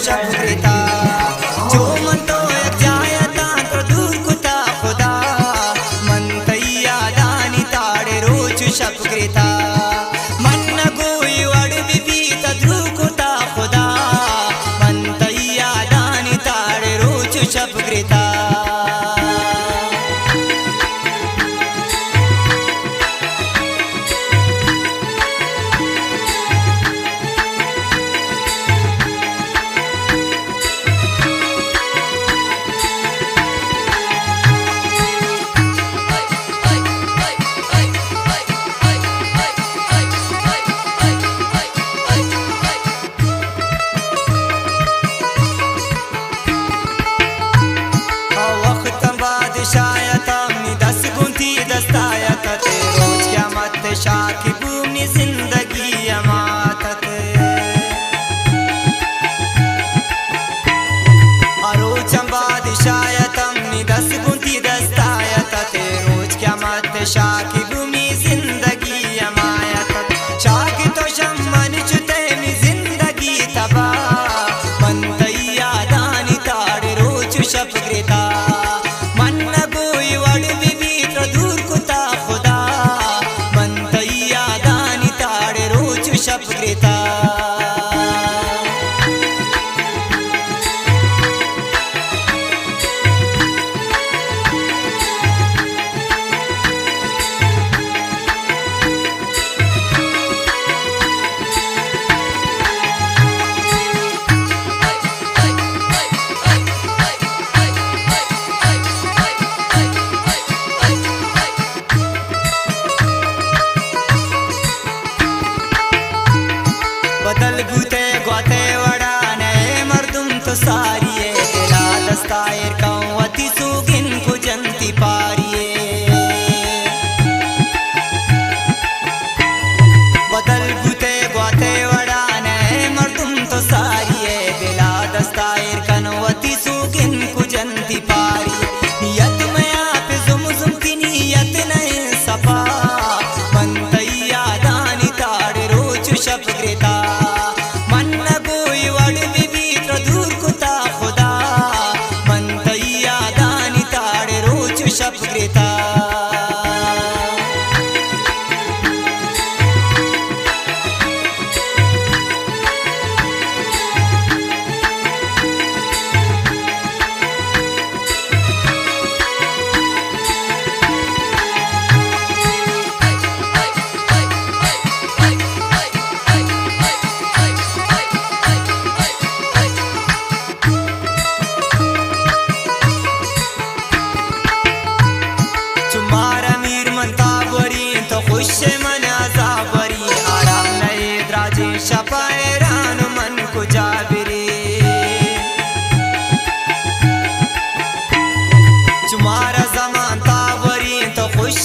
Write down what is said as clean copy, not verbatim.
शब ग्रेता जो मन तो एक जायता तो दूर कुता खुदा मन तैया दानी ताड़े रोज शब ग्रेता मन न गोई वड़ बिबी तद्रू कुता खुदा मन तैया दानी ताड़े रोज शब ग्रेता शाकी भूमि जिंदगी अमातत रोज बादशायतम निदस गुंती दस्तायत रोज क्या मत शाकी भूमि जिंदगी अमायत शाकी तो शम्मन चुते मी जिंदगी तबा मन तैया दानी ताड़ रोज शब ग्रेता मन न गोई वड़ बिबी तो दूर कुता खुदा शब ग्रेता बदल गुते ग्वाते वड़ा नए मर्दुम तो सारिये दिला दस्तायर कौवती सुगिन कुजंती पारिये बदल गुते ग्वाते वड़ा नए मर्दुम तो सारिये दिला दस्तायर कनवती सुगिन कुजंती पारिये नियत में आप जुम जुम की नियत नए सफा मन तैया दानी ताड़ रोज शब ग्रेता शब ग्रेता शपायरान मन को जाबिरे तुम्हारा जमान तावरी तो खुश